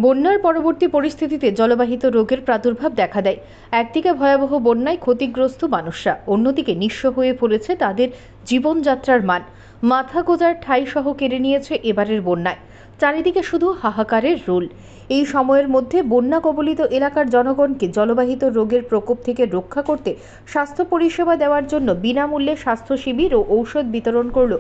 বন্যার পরবর্তী পরিস্থিতিতে জলবাহিত রোগের প্রাদুর্ভাব দেখা দেয়। একদিকে ভয়াবহ বন্যায় ক্ষতিগ্রস্ত মানুষরা, অন্যদিকে নিঃস্ব হয়ে পড়েছে তাদের জীবনযাত্রার মান। মাথা গোঁজার ঠাঁই সহ কেড়ে নিয়েছে এবারের বন্যায়। চারিদিকে শুধু হাহাকারের রোল। এই সময়ের মধ্যে বন্যা কবলিত এলাকার জনগণকে জলবাহিত রোগের প্রকোপ থেকে রক্ষা করতে স্বাস্থ্য পরিষেবা দেওয়ার জন্য বিনামূল্যে স্বাস্থ্য শিবির ও ঔষধ বিতরণ করল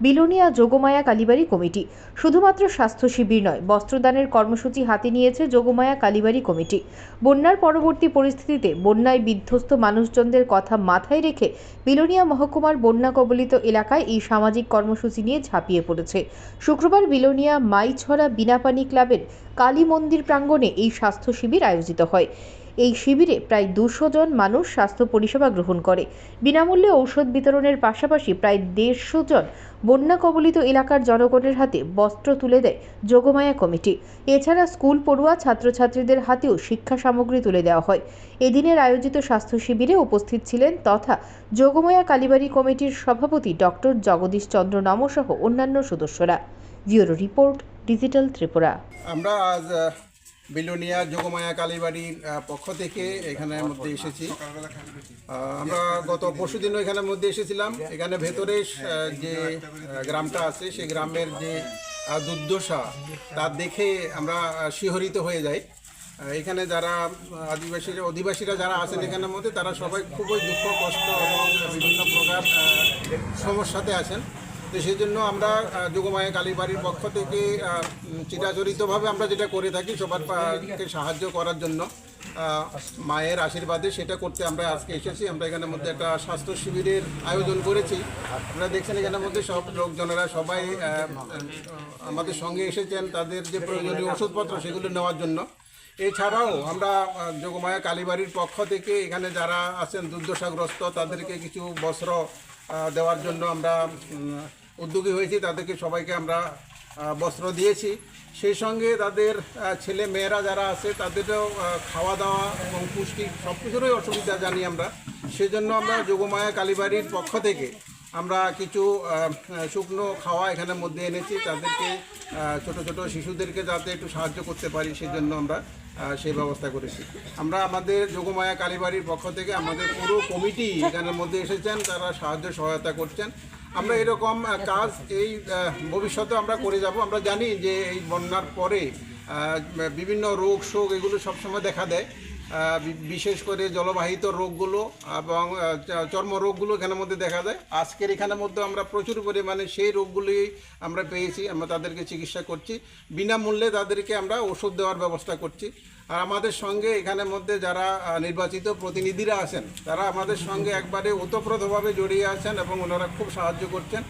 বিলোনিয়া যোগমায়া কালীবাড়ি কমিটি। শুধুমাত্র স্বাস্থ্য শিবির নয়, বস্ত্রদানের কর্মসূচি হাতে নিয়েছে যোগমায়া কালীবাড়ি কমিটি। বন্যার পরবর্তী পরিস্থিতিতে বন্যায় বিধ্বস্ত মানুষজনদের কথা মাথায় রেখে বিলোনিয়া মহকুমার বন্যা কবলিত এলাকায় এই সামাজিক কর্মসূচি নিয়ে ঝাঁপিয়ে পড়েছে। শুক্রবার বিলোনিয়া মাইছড়া বিনাপানি ক্লাবের কালী মন্দির প্রাঙ্গণে এই স্বাস্থ্য শিবির আয়োজিত হয়। এই শিবিরে প্রায় 200 জন মানুষ স্বাস্থ্য পরিষেবা গ্রহণ করে। বিনামূল্যে ঔষধ বিতরণের পাশাপাশি প্রায় 150 জন বন্যা কবলিত এলাকার জনগণের হাতে বস্ত্র তুলে দেয় যোগমায়া কমিটি। এছাড়া স্কুল পড়ুয়া ছাত্রছাত্রীদের হাতেও শিক্ষা সামগ্রী তুলে দেওয়া হয়। এদিনের আয়োজিত স্বাস্থ্য শিবিরে উপস্থিত ছিলেন তথা যোগমায়া কালীবাড়ি কমিটির সভাপতি ডক্টর জগদীশ চন্দ্র নম সহ অন্যান্য সদস্যরা। Bureau report, digital Tripura. আমরা আজ বিলোনিয়া যোগমায়া কালীবাড়ির পক্ষ থেকে এখানের মধ্যে এসেছি। আমরা গত পরশুদিনও এখানের মধ্যে এসেছিলাম। এখানে ভেতরে যে গ্রামটা আছে সেই গ্রামের যে দুর্দশা তা দেখে আমরা শিহরিত হয়ে যাই। এখানে যারা অধিবাসীরা যারা আছেন এখানের মধ্যে তারা সবাই খুবই দুঃখ কষ্ট এবং বিভিন্ন প্রকার সমস্যাতে আছেন। তো সেই জন্য আমরা যোগমায়া কালীবাড়ির পক্ষ থেকে চিরাচরিতভাবে আমরা যেটা করে থাকি সবারকে সাহায্য করার জন্য মায়ের আশীর্বাদে সেটা করতে আমরা আজকে এসেছি। আমরা এখানের মধ্যে একটা স্বাস্থ্য শিবিরের আয়োজন করেছি। আপনারা দেখছেন এখানের মধ্যে সব লোকজনেরা সবাই আমাদের সঙ্গে এসেছেন তাদের যে প্রয়োজনীয় ওষুধপত্র সেগুলো নেওয়ার জন্য। এছাড়াও আমরা যোগমায়া কালীবাড়ির পক্ষ থেকে এখানে যারা আছেন দুর্দশাগ্রস্ত তাদেরকে কিছু বস্ত্র দেওয়ার জন্য আমরা উদ্যোগী হয়েছি। তাদেরকে সবাইকে আমরা বস্ত্র দিয়েছি। সেই সঙ্গে তাদের ছেলে মেয়েরা যারা আছে তাদেরও খাওয়া দাওয়া এবং পুষ্টি সব কিছুরই অসুবিধা জানি আমরা। সেজন্য আমরা যোগমায়া কালীবাড়ির পক্ষ থেকে আমরা কিছু শুকনো খাওয়া এখানের মধ্যে এনেছি। তাদেরকে ছোট ছোট শিশুদেরকে যাতে একটু সাহায্য করতে পারি সেজন্য আমরা সেই ব্যবস্থা করেছি। আমরা আমাদের যোগমায়া কালীবাড়ির পক্ষ থেকে আমাদের পুরো কমিটি এখানের মধ্যে এসেছেন, তারা সাহায্য সহায়তা করছেন। আমরা এরকম কাজ এই ভবিষ্যতে আমরা করে যাব। আমরা জানি যে এই বন্যার পরে বিভিন্ন রোগ শোক এগুলো সবসময় দেখা দেয়, বিশেষ করে জলবাহিত রোগগুলো এবং চর্মরোগগুলো এখানের মধ্যে দেখা যায়। আজকের এখানের মধ্যে আমরা প্রচুর পরিমাণে সেই রোগগুলি আমরা পেয়েছি। আমরা তাদেরকে চিকিৎসা করছি, বিনামূল্যে তাদেরকে আমরা ওষুধ দেওয়ার ব্যবস্থা করছি। আর আমাদের সঙ্গে এখানের মধ্যে যারা নির্বাচিত প্রতিনিধিরা আছেন তারা আমাদের সঙ্গে একবারে ওতপ্রোতভাবে জড়িয়ে আছেন এবং ওনারা খুব সাহায্য করছেন।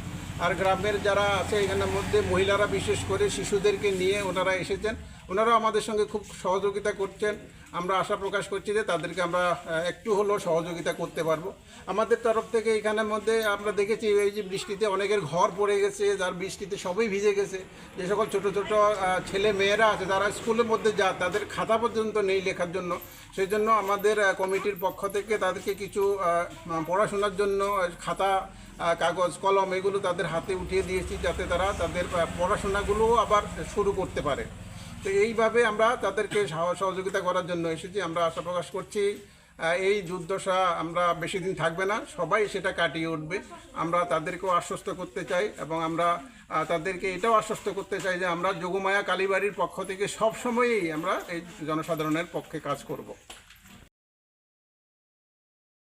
আর গ্রামের যারা আছে এখানের মধ্যে মহিলারা বিশেষ করে শিশুদেরকে নিয়ে ওনারা এসেছেন, ওনারা আমাদের সঙ্গে খুব সহযোগিতা করছেন। আমরা আশা প্রকাশ করছি যে তাদেরকে আমরা একটু হলেও সহযোগিতা করতে পারবো। আমাদের তরফ থেকে এখানের মধ্যে আমরা দেখেছি এই যে বৃষ্টিতে অনেকের ঘর পড়ে গেছে, যার বৃষ্টিতে সবই ভিজে গেছে। যে সকল ছোটো ছোটো ছেলে মেয়েরা আছে তারা স্কুলের মধ্যে তাদের খাতা পর্যন্ত নেই লেখার জন্য। সেই জন্য আমাদের কমিটির পক্ষ থেকে তাদেরকে কিছু পড়াশোনার জন্য খাতা, কাগজ, কলম এগুলো তাদের হাতে উঠিয়ে দিয়েছি যাতে তারা তাদের পড়াশোনাগুলো আবার শুরু করতে পারে। তো এইভাবে আমরা তাদেরকে সহযোগিতা করার জন্য এসেছি। আমরা আশা প্রকাশ করছি এই দুর্দশা আমরা বেশি দিন থাকবে না, সবাই সেটা কাটিয়ে উঠবে। আমরা তাদেরকেও আশ্বস্ত করতে চাই এবং আমরা তাদেরকে এটাও আশ্বস্ত করতে চাই যে আমরা যোগমায়া কালীবাড়ির পক্ষ থেকে সবসময়ই আমরা এই জনসাধারণের পক্ষে কাজ করব।